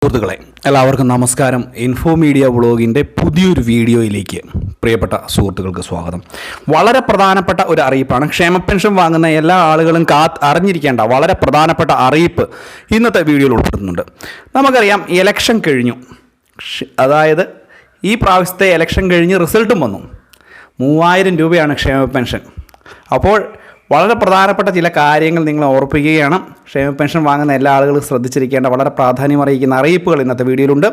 സുഹൃത്തുക്കളെ എല്ലാവർക്കും നമസ്കാരം. ഇൻഫോ മീഡിയ വ്ളോഗിൻ്റെ പുതിയൊരു വീഡിയോയിലേക്ക് പ്രിയപ്പെട്ട സുഹൃത്തുക്കൾക്ക് സ്വാഗതം. വളരെ പ്രധാനപ്പെട്ട ഒരു അറിയിപ്പാണ്. ക്ഷേമ പെൻഷൻ വാങ്ങുന്ന എല്ലാ ആളുകളും അറിഞ്ഞിരിക്കേണ്ട വളരെ പ്രധാനപ്പെട്ട അറിയിപ്പ് ഇന്നത്തെ വീഡിയോയിൽ ഉൾപ്പെടുത്തുന്നുണ്ട്. നമുക്കറിയാം, ഇലക്ഷൻ കഴിഞ്ഞു. അതായത് ഈ പ്രാവശ്യത്തെ ഇലക്ഷൻ കഴിഞ്ഞ് റിസൾട്ടും വന്നു. 3000 രൂപയാണ് ക്ഷേമ പെൻഷൻ. അപ്പോൾ വളരെ പ്രധാനപ്പെട്ട ചില കാര്യങ്ങൾ നിങ്ങൾ ഓർപ്പിക്കുകയാണ്. ക്ഷേമ പെൻഷൻ വാങ്ങുന്ന എല്ലാ ആളുകളും ശ്രദ്ധിച്ചിരിക്കേണ്ട വളരെ പ്രാധാന്യം അറിയിക്കുന്ന അറിയിപ്പുകൾ ഇന്നത്തെ വീഡിയോയിലുണ്ട്.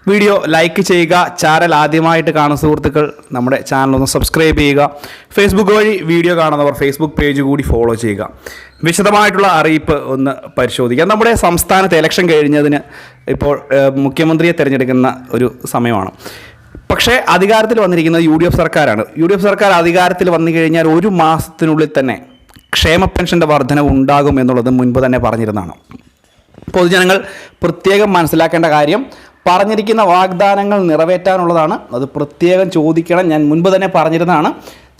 വീഡിയോ ലൈക്ക് ചെയ്യുക. ചാനൽ ആദ്യമായിട്ട് കാണുന്ന സുഹൃത്തുക്കൾ നമ്മുടെ ചാനൽ ഒന്ന് സബ്സ്ക്രൈബ് ചെയ്യുക. ഫേസ്ബുക്ക് വഴി വീഡിയോ കാണുന്നവർ ഫേസ്ബുക്ക് പേജ് കൂടി ഫോളോ ചെയ്യുക. വിശദമായിട്ടുള്ള അറിയിപ്പ് ഒന്ന് പരിശോധിക്കാം. നമ്മുടെ സംസ്ഥാനത്ത് ഇലക്ഷൻ കഴിഞ്ഞതിന് ഇപ്പോൾ മുഖ്യമന്ത്രിയെ തിരഞ്ഞെടുക്കുന്ന ഒരു സമയമാണ്. പക്ഷേ അധികാരത്തിൽ വന്നിരിക്കുന്നത് UDF സർക്കാരാണ്. UDF സർക്കാർ അധികാരത്തിൽ വന്നു കഴിഞ്ഞാൽ 1 മാസത്തിനുള്ളിൽ തന്നെ ക്ഷേമ പെൻഷൻ്റെ വർധനവ് ഉണ്ടാകും എന്നുള്ളത് മുൻപ് തന്നെ പറഞ്ഞിരുന്നതാണ്. പൊതുജനങ്ങൾ പ്രത്യേകം മനസ്സിലാക്കേണ്ട കാര്യം, പറഞ്ഞിരിക്കുന്ന വാഗ്ദാനങ്ങൾ നിറവേറ്റാനുള്ളതാണ്. അത് പ്രത്യേകം ചോദിക്കണം. ഞാൻ മുൻപ് തന്നെ പറഞ്ഞിരുന്നതാണ്.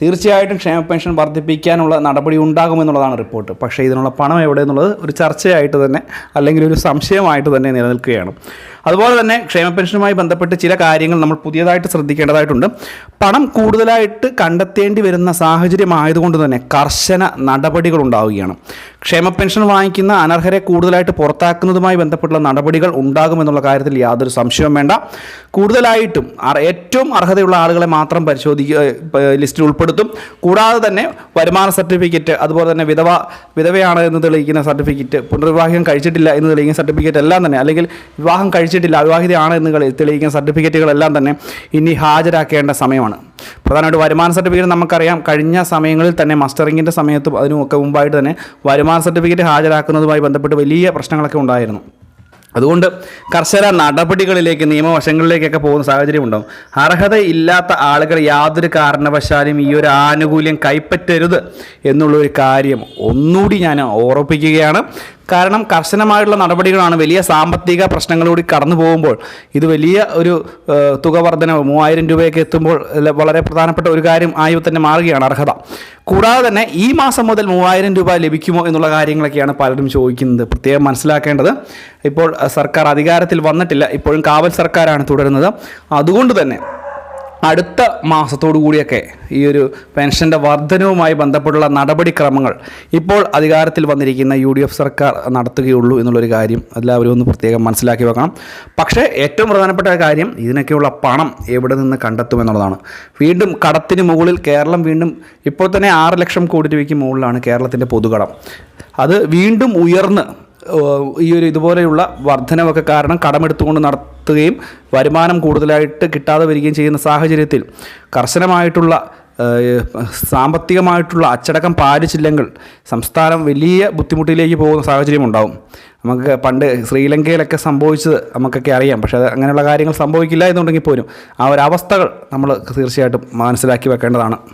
തീർച്ചയായിട്ടും ക്ഷേമ പെൻഷൻ വർദ്ധിപ്പിക്കാനുള്ള നടപടി ഉണ്ടാകുമെന്നുള്ളതാണ് റിപ്പോർട്ട്. പക്ഷേ ഇതിനുള്ള പണം എവിടെ എന്നുള്ളത് ഒരു ചർച്ചയായിട്ട് തന്നെ, അല്ലെങ്കിൽ ഒരു സംശയമായിട്ട് തന്നെ നിലനിൽക്കുകയാണ്. അതുപോലെ തന്നെ ക്ഷേമ പെൻഷനുമായി ബന്ധപ്പെട്ട് ചില കാര്യങ്ങൾ നമ്മൾ പുതിയതായിട്ട് ശ്രദ്ധിക്കേണ്ടതായിട്ടുണ്ട്. പണം കൂടുതലായിട്ട് കണ്ടെത്തേണ്ടി വരുന്ന സാഹചര്യമായതുകൊണ്ട് തന്നെ കർശന നടപടികൾ ഉണ്ടാവുകയാണ്. ക്ഷേമ പെൻഷൻ വാങ്ങിക്കുന്ന അനർഹരെ കൂടുതലായിട്ട് പുറത്താക്കുന്നതുമായി ബന്ധപ്പെട്ടുള്ള നടപടികൾ ഉണ്ടാകുമെന്നുള്ള കാര്യത്തിൽ യാതൊരു സംശയവും വേണ്ട. കൂടുതലായിട്ടും ഏറ്റവും അർഹതയുള്ള ആളുകളെ മാത്രം ലിസ്റ്റിൽ ഉൾപ്പെടുത്തും. കൂടാതെ തന്നെ വരുമാന സർട്ടിഫിക്കറ്റ്, അതുപോലെ തന്നെ വിധവയാണ് എന്ന് തെളിയിക്കുന്ന സർട്ടിഫിക്കറ്റ്, പുനർവിവാഹം കഴിച്ചിട്ടില്ല എന്ന് തെളിയിക്കുന്ന സർട്ടിഫിക്കറ്റ് എല്ലാം തന്നെ, അല്ലെങ്കിൽ വിവാഹം കഴിച്ചിട്ടില്ല അവിവാഹിതയാണ് എന്ന് തെളിയിക്കുന്ന സർട്ടിഫിക്കറ്റുകളെല്ലാം തന്നെ ഇനി ഹാജരാക്കേണ്ട സമയമാണ്. പ്രധാനമായിട്ട് വരുമാന സർട്ടിഫിക്കറ്റ് നമുക്കറിയാം, കഴിഞ്ഞ സമയങ്ങളിൽ തന്നെ മസ്റ്ററിങ്ങിൻ്റെ സമയത്തും അതിനുമൊക്കെ മുമ്പായിട്ട് തന്നെ വരുമാന സർട്ടിഫിക്കറ്റ് ഹാജരാക്കുന്നതുമായി ബന്ധപ്പെട്ട് വലിയ പ്രശ്നങ്ങളൊക്കെ ഉണ്ടായിരുന്നു. അതുകൊണ്ട് കർശന നടപടികളിലേക്ക്, നിയമവശങ്ങളിലേക്കൊക്കെ പോകുന്ന സാഹചര്യം ഉണ്ടാകും. അർഹതയില്ലാത്ത ആളുകൾ യാതൊരു കാരണവശാലും ഈ ഒരു ആനുകൂല്യം കൈപ്പറ്റരുത് എന്നുള്ളൊരു കാര്യം ഒന്നുകൂടി ഞാൻ ഓർപ്പിക്കുകയാണ്. കാരണം കർശനമായിട്ടുള്ള നടപടികളാണ്. വലിയ സാമ്പത്തിക പ്രശ്നങ്ങളിലൂടെ കടന്നു പോകുമ്പോൾ ഇത് വലിയ ഒരു തുക വർധനവ് 3000 രൂപയൊക്കെ എത്തുമ്പോൾ വളരെ പ്രധാനപ്പെട്ട ഒരു കാര്യം ആയി തന്നെ മാറുകയാണ് അർഹത. കൂടാതെ തന്നെ ഈ മാസം മുതൽ 3000 രൂപ ലഭിക്കുമോ എന്നുള്ള കാര്യങ്ങളൊക്കെയാണ് പലരും ചോദിക്കുന്നത്. പ്രത്യേകം മനസ്സിലാക്കേണ്ടത്, ഇപ്പോൾ സർക്കാർ അധികാരത്തിൽ വന്നിട്ടില്ല. ഇപ്പോഴും കാവൽ സർക്കാരാണ് തുടരുന്നത്. അതുകൊണ്ട് തന്നെ അടുത്ത മാസത്തോടു കൂടിയൊക്കെ ഈ ഒരു പെൻഷൻ്റെ വർധനവുമായി ബന്ധപ്പെട്ടുള്ള നടപടിക്രമങ്ങൾ ഇപ്പോൾ അധികാരത്തിൽ വന്നിരിക്കുന്ന UDF സർക്കാർ നടത്തുകയുള്ളൂ എന്നുള്ളൊരു കാര്യം എല്ലാവരും ഒന്ന് പ്രത്യേകം മനസ്സിലാക്കി വെക്കണം. പക്ഷേ ഏറ്റവും പ്രധാനപ്പെട്ട കാര്യം, ഇതിനൊക്കെയുള്ള പണം എവിടെ നിന്ന് കണ്ടെത്തുമെന്നുള്ളതാണ്. വീണ്ടും കടത്തിന് മുകളിൽ കേരളം വീണ്ടും ഇപ്പോൾ തന്നെ 6 ലക്ഷം കോടി രൂപയ്ക്ക് മുകളിലാണ് കേരളത്തിൻ്റെ പൊതുകടം. അത് വീണ്ടും ഉയർന്ന് ഈ ഒരു ഇതുപോലെയുള്ള വർധനവൊക്കെ കാരണം കടമെടുത്തുകൊണ്ട് നടത്തുകയും വരുമാനം കൂടുതലായിട്ട് കിട്ടാതെ വരികയും ചെയ്യുന്ന സാഹചര്യത്തിൽ കർശനമായിട്ടുള്ള സാമ്പത്തികമായിട്ടുള്ള അച്ചടക്കം പാലിച്ചില്ലെങ്കിൽ സംസ്ഥാനം വലിയ ബുദ്ധിമുട്ടിലേക്ക് പോകുന്ന സാഹചര്യം ഉണ്ടാവും. നമുക്ക് പണ്ട് ശ്രീലങ്കയിലൊക്കെ സംഭവിച്ചത് നമുക്കൊക്കെ അറിയാം. പക്ഷേ അത് അങ്ങനെയുള്ള കാര്യങ്ങൾ സംഭവിക്കില്ല എന്നുണ്ടെങ്കിൽ പോലും ആ ഒരു അവസ്ഥകൾ നമ്മൾ തീർച്ചയായിട്ടും മനസ്സിലാക്കി വെക്കേണ്ടതാണ്.